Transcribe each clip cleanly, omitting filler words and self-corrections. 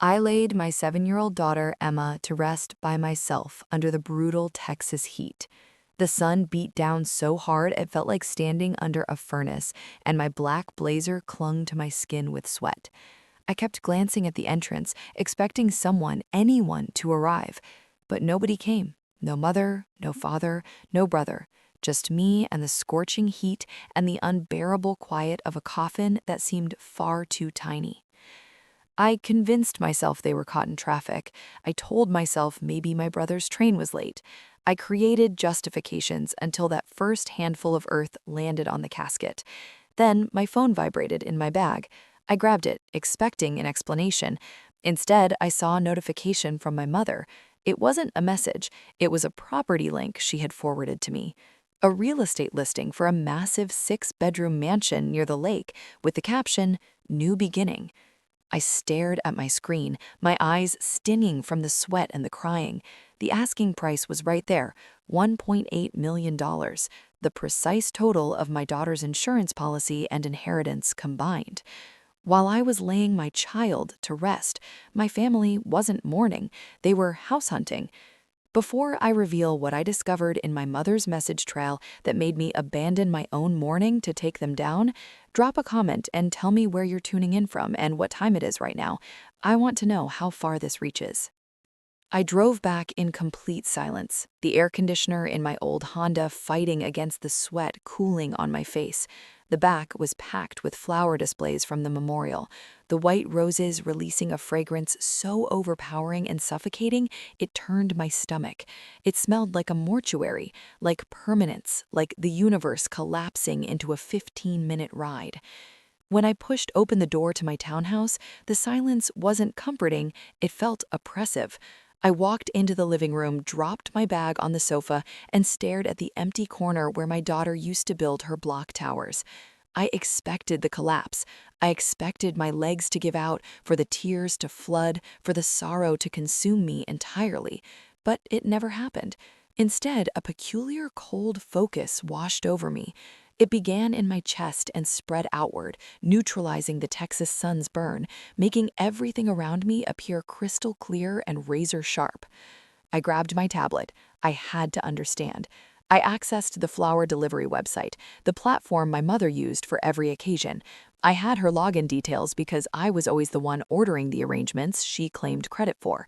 I laid my 7-year-old daughter, Emma, to rest by myself under the brutal Texas heat. The sun beat down so hard it felt like standing under a furnace, and my black blazer clung to my skin with sweat. I kept glancing at the entrance, expecting someone, anyone, to arrive. But nobody came. No mother, no father, no brother. Just me and the scorching heat and the unbearable quiet of a coffin that seemed far too tiny. I convinced myself they were caught in traffic. I told myself maybe my brother's train was late. I created justifications until that first handful of earth landed on the casket. Then my phone vibrated in my bag. I grabbed it, expecting an explanation. Instead, I saw a notification from my mother. It wasn't a message, it was a property link she had forwarded to me. A real estate listing for a massive 6-bedroom mansion near the lake with the caption, "New Beginning." I stared at my screen, my eyes stinging from the sweat and the crying. The asking price was right there, $1.8 million, the precise total of my daughter's insurance policy and inheritance combined. While I was laying my child to rest, my family wasn't mourning, they were house hunting. Before I reveal what I discovered in my mother's message trail that made me abandon my own mourning to take them down, drop a comment and tell me where you're tuning in from and what time it is right now. I want to know how far this reaches. I drove back in complete silence, the air conditioner in my old Honda fighting against the sweat cooling on my face. The back was packed with flower displays from the memorial, the white roses releasing a fragrance so overpowering and suffocating it turned my stomach. It smelled like a mortuary, like permanence, like the universe collapsing into a 15-minute ride. When I pushed open the door to my townhouse, the silence wasn't comforting, it felt oppressive. I walked into the living room, dropped my bag on the sofa, and stared at the empty corner where my daughter used to build her block towers. I expected the collapse. I expected my legs to give out, for the tears to flood, for the sorrow to consume me entirely. But it never happened. Instead, a peculiar cold focus washed over me. It began in my chest and spread outward, neutralizing the Texas sun's burn, making everything around me appear crystal clear and razor sharp. I grabbed my tablet. I had to understand. I accessed the flower delivery website, the platform my mother used for every occasion. I had her login details because I was always the one ordering the arrangements she claimed credit for.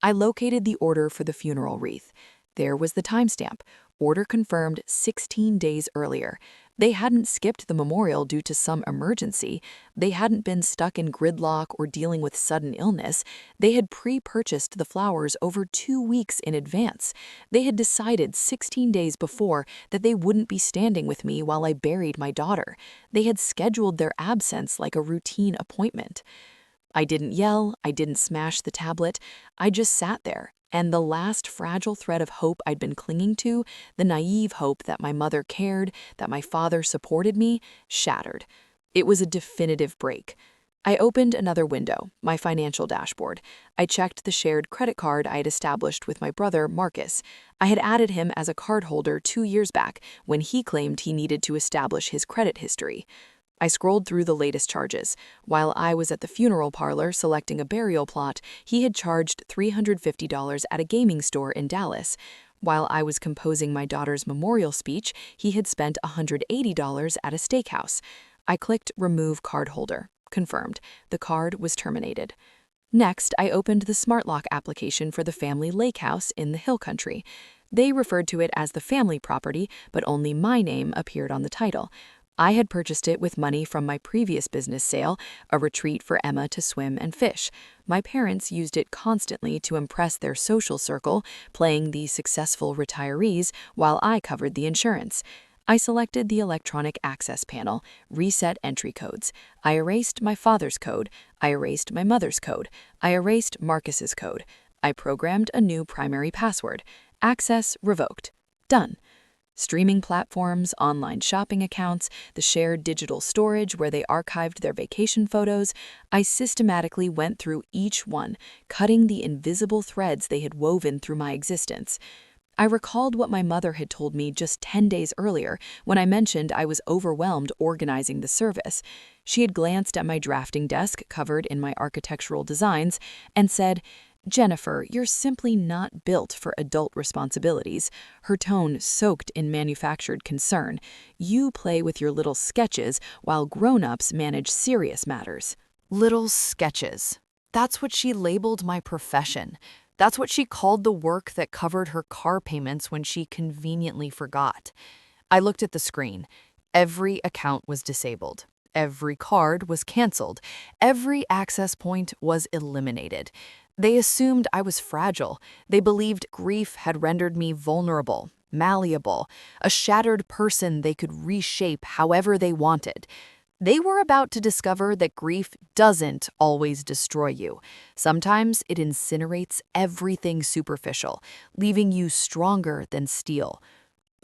I located the order for the funeral wreath. There was the timestamp. Order confirmed 16 days earlier. They hadn't skipped the memorial due to some emergency. They hadn't been stuck in gridlock or dealing with sudden illness. They had pre-purchased the flowers over 2 weeks in advance. They had decided 16 days before that they wouldn't be standing with me while I buried my daughter. They had scheduled their absence like a routine appointment. I didn't yell, I didn't smash the tablet. I just sat there. And the last fragile thread of hope I'd been clinging to, the naive hope that my mother cared, that my father supported me, shattered. It was a definitive break. I opened another window, my financial dashboard. I checked the shared credit card I had established with my brother, Marcus. I had added him as a cardholder 2 years back when he claimed he needed to establish his credit history. I scrolled through the latest charges. While I was at the funeral parlor selecting a burial plot, he had charged $350 at a gaming store in Dallas. While I was composing my daughter's memorial speech, he had spent $180 at a steakhouse. I clicked Remove Cardholder. Confirmed. The card was terminated. Next, I opened the smart lock application for the family lake house in the Hill Country. They referred to it as the family property, but only my name appeared on the title. I had purchased it with money from my previous business sale, a retreat for Emma to swim and fish. My parents used it constantly to impress their social circle, playing the successful retirees while I covered the insurance. I selected the electronic access panel, reset entry codes. I erased my father's code. I erased my mother's code. I erased Marcus's code. I programmed a new primary password. Access revoked. Done. Streaming platforms, online shopping accounts, the shared digital storage where they archived their vacation photos, I systematically went through each one, cutting the invisible threads they had woven through my existence. I recalled what my mother had told me just 10 days earlier when I mentioned I was overwhelmed organizing the service. She had glanced at my drafting desk covered in my architectural designs and said, "Jennifer, you're simply not built for adult responsibilities," her tone soaked in manufactured concern. "You play with your little sketches while grown-ups manage serious matters." Little sketches. That's what she labeled my profession. That's what she called the work that covered her car payments when she conveniently forgot. I looked at the screen. Every account was disabled. Every card was canceled. Every access point was eliminated. They assumed I was fragile. They believed grief had rendered me vulnerable, malleable, a shattered person they could reshape however they wanted. They were about to discover that grief doesn't always destroy you. Sometimes it incinerates everything superficial, leaving you stronger than steel.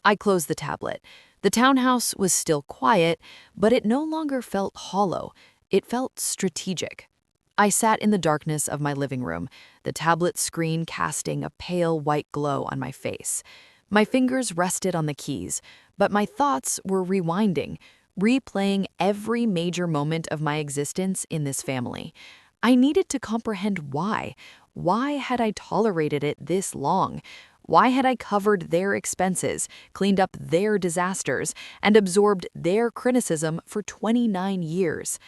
I closed the tablet. The townhouse was still quiet, but it no longer felt hollow. It felt strategic. I sat in the darkness of my living room, the tablet screen casting a pale white glow on my face. My fingers rested on the keys, but my thoughts were rewinding, replaying every major moment of my existence in this family. I needed to comprehend why. Why had I tolerated it this long? Why had I covered their expenses, cleaned up their disasters, and absorbed their criticism for 29 years?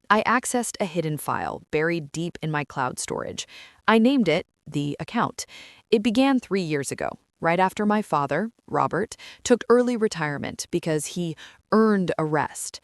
I accessed a hidden file buried deep in my cloud storage. I named it The Account. It began 3 years ago, right after my father, Robert, took early retirement because he earned a rest.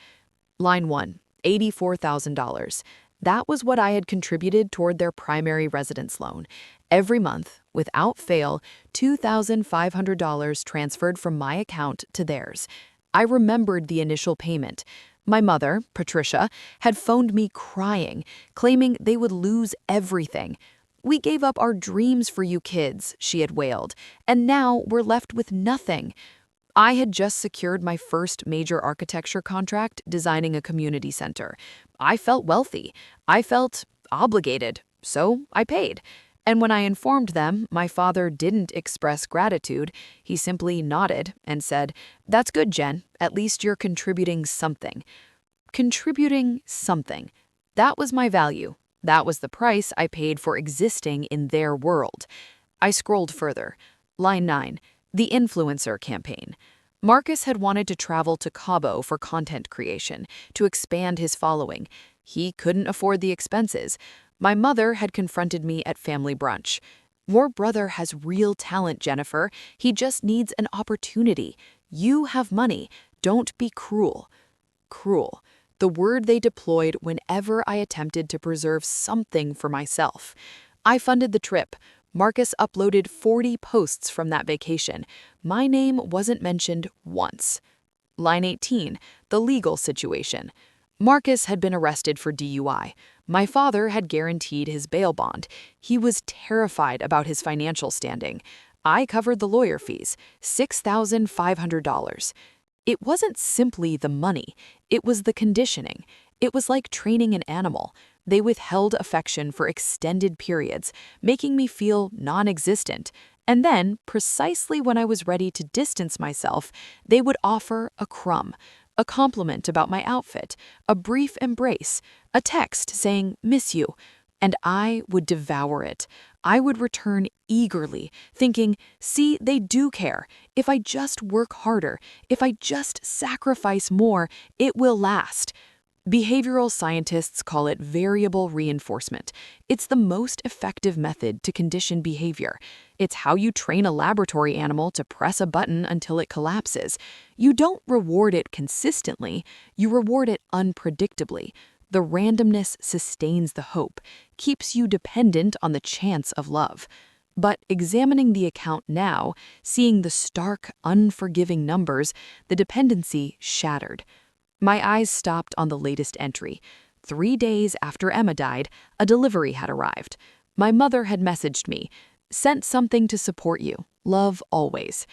Line 1, $84,000. That was what I had contributed toward their primary residence loan. Every month, without fail, $2,500 transferred from my account to theirs. I remembered the initial payment. My mother, Patricia, had phoned me crying, claiming they would lose everything. "We gave up our dreams for you kids," she had wailed, "and now we're left with nothing." I had just secured my first major architecture contract designing a community center. I felt wealthy. I felt obligated, so I paid. And when I informed them my father didn't express gratitude, he simply nodded and said, "That's good, Jen. At least you're contributing something." Contributing something. That was my value. That was the price I paid for existing in their world. I scrolled further. Line 9. The influencer campaign. Marcus had wanted to travel to Cabo for content creation, to expand his following. He couldn't afford the expenses. My mother had confronted me at family brunch. "Your brother has real talent, Jennifer. He just needs an opportunity. You have money. Don't be cruel." Cruel. The word they deployed whenever I attempted to preserve something for myself. I funded the trip. Marcus uploaded 40 posts from that vacation. My name wasn't mentioned once. Line 18, the legal situation. Marcus had been arrested for DUI. My father had guaranteed his bail bond. He was terrified about his financial standing. I covered the lawyer fees, $6,500. It wasn't simply the money, it was the conditioning. It was like training an animal. They withheld affection for extended periods, making me feel non-existent. And then, precisely when I was ready to distance myself, they would offer a crumb, a compliment about my outfit, a brief embrace, a text saying, "Miss you." And I would devour it. I would return eagerly, thinking, "See, they do care. If I just work harder, if I just sacrifice more, it will last." Behavioral scientists call it variable reinforcement. It's the most effective method to condition behavior. It's how you train a laboratory animal to press a button until it collapses. You don't reward it consistently, you reward it unpredictably. The randomness sustains the hope, keeps you dependent on the chance of love. But examining the account now, seeing the stark, unforgiving numbers, the dependency shattered. My eyes stopped on the latest entry. 3 days after Emma died, a delivery had arrived. My mother had messaged me, "Sent something to support you. Love always."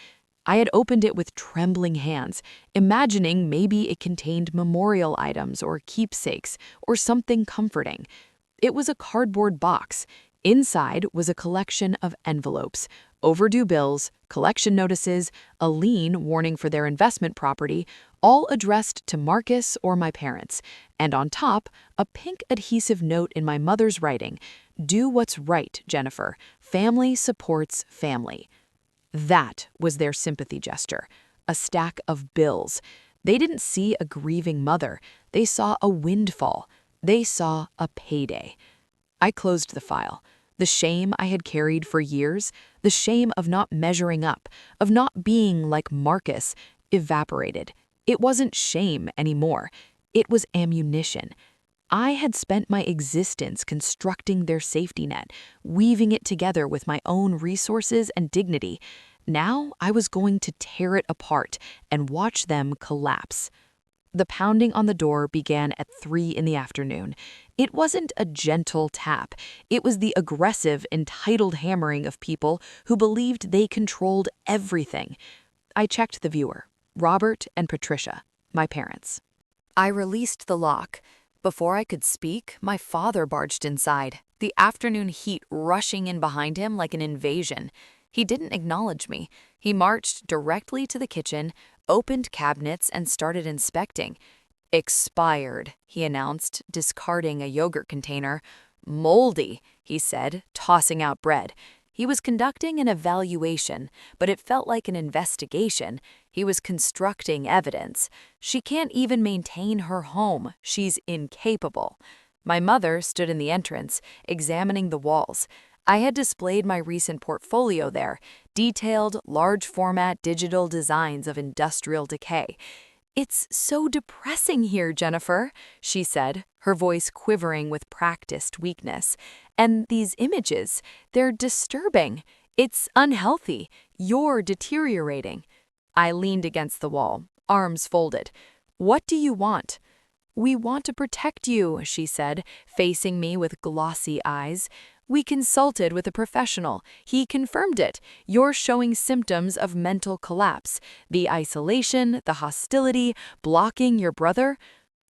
I had opened it with trembling hands, imagining maybe it contained memorial items or keepsakes or something comforting. It was a cardboard box. Inside was a collection of envelopes, overdue bills, collection notices, a lien warning for their investment property, all addressed to Marcus or my parents, and on top, a pink adhesive note in my mother's writing, "Do what's right, Jennifer. Family supports family." That was their sympathy gesture, a stack of bills. They didn't see a grieving mother. They saw a windfall. They saw a payday. I closed the file. The shame I had carried for years, the shame of not measuring up, of not being like Marcus, evaporated. It wasn't shame anymore. It was ammunition. I had spent my existence constructing their safety net, weaving it together with my own resources and dignity. Now I was going to tear it apart and watch them collapse. The pounding on the door began at 3 in the afternoon. It wasn't a gentle tap. It was the aggressive, entitled hammering of people who believed they controlled everything. I checked the viewer, Robert and Patricia, my parents. I released the lock. Before I could speak, my father barged inside, the afternoon heat rushing in behind him like an invasion. He didn't acknowledge me. He marched directly to the kitchen, opened cabinets, and started inspecting. "Expired," he announced, discarding a yogurt container. "Moldy," he said, tossing out bread. He was conducting an evaluation, but it felt like an investigation. He was constructing evidence. "She can't even maintain her home. She's incapable." My mother stood in the entrance, examining the walls. I had displayed my recent portfolio there, detailed, large-format digital designs of industrial decay. "It's so depressing here, Jennifer," she said, her voice quivering with practiced weakness. "And these images, they're disturbing. It's unhealthy. You're deteriorating." I leaned against the wall, arms folded. "What do you want?" "We want to protect you," she said, facing me with glossy eyes. "We consulted with a professional. He confirmed it. You're showing symptoms of mental collapse. The isolation, the hostility, blocking your brother."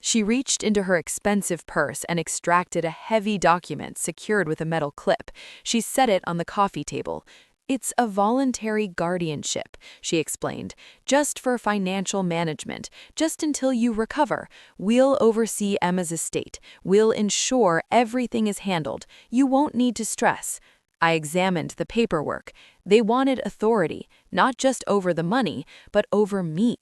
She reached into her expensive purse and extracted a heavy document secured with a metal clip. She set it on the coffee table. "It's a voluntary guardianship," she explained, "just for financial management, just until you recover. We'll oversee Emma's estate. We'll ensure everything is handled. You won't need to stress." I examined the paperwork. They wanted authority, not just over the money, but over me.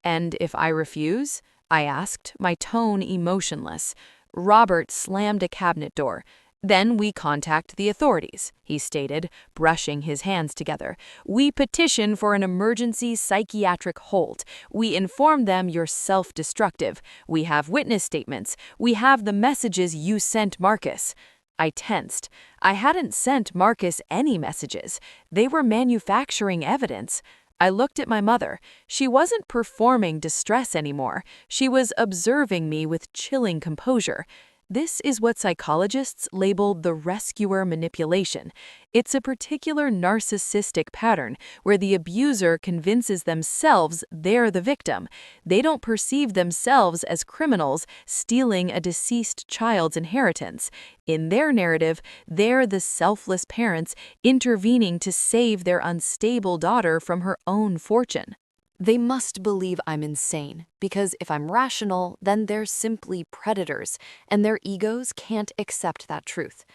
"And if I refuse?" I asked, my tone emotionless. Robert slammed a cabinet door. "Then we contact the authorities," he stated, brushing his hands together. "We petition for an emergency psychiatric hold. We inform them you're self-destructive. We have witness statements. We have the messages you sent Marcus." I tensed. I hadn't sent Marcus any messages. They were manufacturing evidence. I looked at my mother. She wasn't performing distress anymore. She was observing me with chilling composure. This is what psychologists label the rescuer manipulation. It's a particular narcissistic pattern where the abuser convinces themselves they're the victim. They don't perceive themselves as criminals stealing a deceased child's inheritance. In their narrative, they're the selfless parents intervening to save their unstable daughter from her own fortune. They must believe I'm insane, because if I'm rational, then they're simply predators, and their egos can't accept that truth.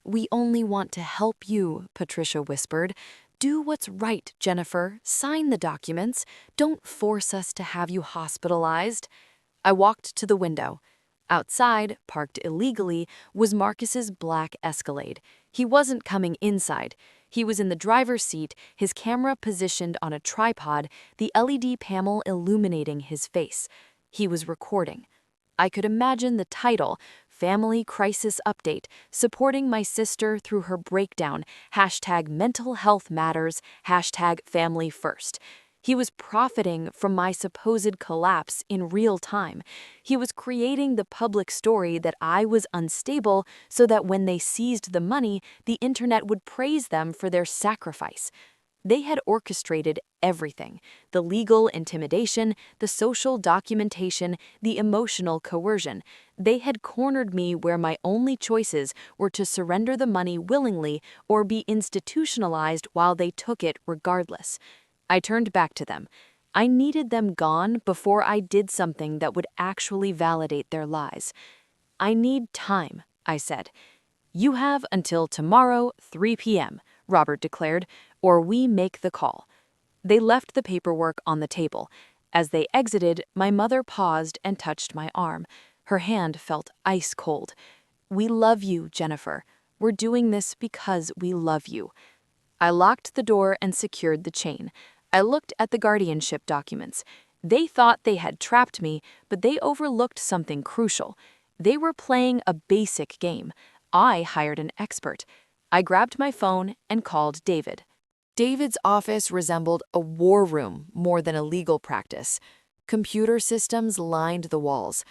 "We only want to help you," Patricia whispered. "Do what's right, Jennifer. Sign the documents. Don't force us to have you hospitalized." I walked to the window. Outside, parked illegally, was Marcus's black Escalade. He wasn't coming inside. He was in the driver's seat, his camera positioned on a tripod, the LED panel illuminating his face. He was recording. I could imagine the title, "Family Crisis Update, Supporting My Sister Through Her Breakdown, #Mental Health Matters, #Family First." He was profiting from my supposed collapse in real time. He was creating the public story that I was unstable so that when they seized the money, the internet would praise them for their sacrifice. They had orchestrated everything: the legal intimidation, the social documentation, the emotional coercion. They had cornered me where my only choices were to surrender the money willingly or be institutionalized while they took it regardless. I turned back to them. I needed them gone before I did something that would actually validate their lies. I need time, I said. You have until tomorrow, 3 p.m., Robert declared, or we make the call. They left the paperwork on the table. As they exited, my mother paused and touched my arm. Her hand felt ice cold. We love you, Jennifer. We're doing this because we love you. I locked the door and secured the chain. I looked at the guardianship documents. They thought they had trapped me, but they overlooked something crucial. They were playing a basic game. I hired an expert. I grabbed my phone and called David. David's office resembled a war room more than a legal practice. Computer systems lined the walls.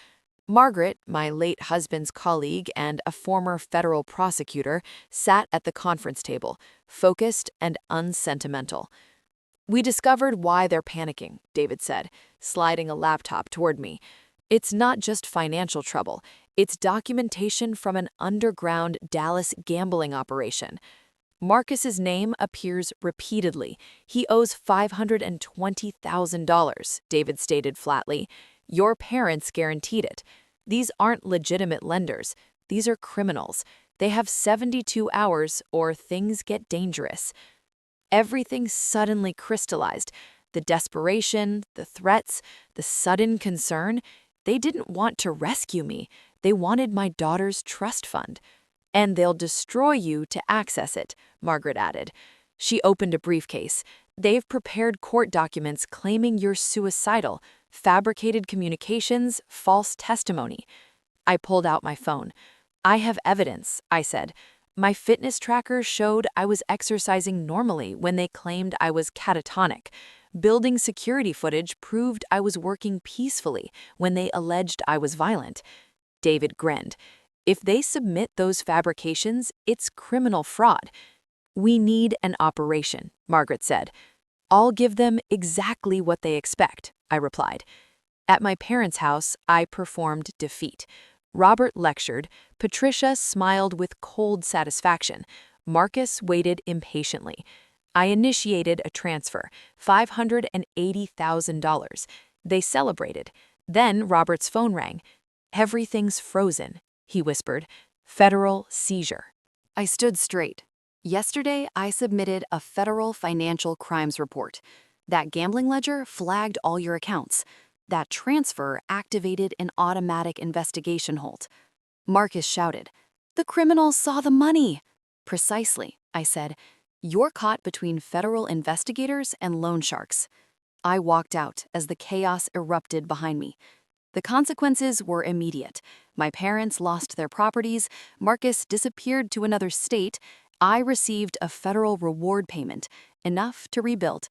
Margaret, my late husband's colleague and a former federal prosecutor, sat at the conference table, focused and unsentimental. We discovered why they're panicking, David said, sliding a laptop toward me. It's not just financial trouble. It's documentation from an underground Dallas gambling operation. Marcus's name appears repeatedly. He owes $520,000, David stated flatly. Your parents guaranteed it. These aren't legitimate lenders. These are criminals. They have 72 hours or things get dangerous. Everything suddenly crystallized. The desperation, the threats, the sudden concern. They didn't want to rescue me. They wanted my daughter's trust fund. And they'll destroy you to access it, Margaret added. She opened a briefcase. They've prepared court documents claiming you're suicidal, fabricated communications, false testimony. I pulled out my phone. I have evidence, I said. My fitness tracker showed I was exercising normally when they claimed I was catatonic. Building security footage proved I was working peacefully when they alleged I was violent. David grinned. If they submit those fabrications, it's criminal fraud. We need an operation, Margaret said. I'll give them exactly what they expect, I replied. At my parents' house, I performed defeat. Robert lectured. Patricia smiled with cold satisfaction. Marcus waited impatiently. I initiated a transfer, $580,000. They celebrated. Then Robert's phone rang. Everything's frozen, he whispered. Federal seizure. I stood straight. Yesterday, I submitted a federal financial crimes report. That gambling ledger flagged all your accounts. That transfer activated an automatic investigation hold. Marcus shouted, "The criminals saw the money!" Precisely, I said. You're caught between federal investigators and loan sharks. I walked out as the chaos erupted behind me. The consequences were immediate. My parents lost their properties, Marcus disappeared to another state, I received a federal reward payment, enough to rebuild.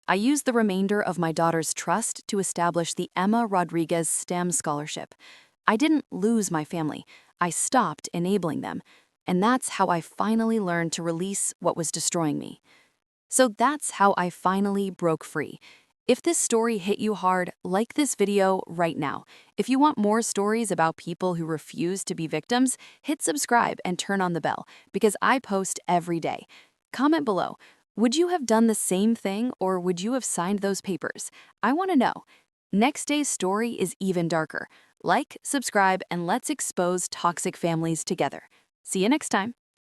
I used the remainder of my daughter's trust to establish the Emma Rodriguez STEM Scholarship. I didn't lose my family, I stopped enabling them, and that's how I finally learned to release what was destroying me. So that's how I finally broke free. If this story hit you hard, like this video right now. If you want more stories about people who refuse to be victims, hit subscribe and turn on the bell, because I post every day. Comment below. Would you have done the same thing, or would you have signed those papers? I want to know. Next day's story is even darker. Like, subscribe, and let's expose toxic families together. See you next time.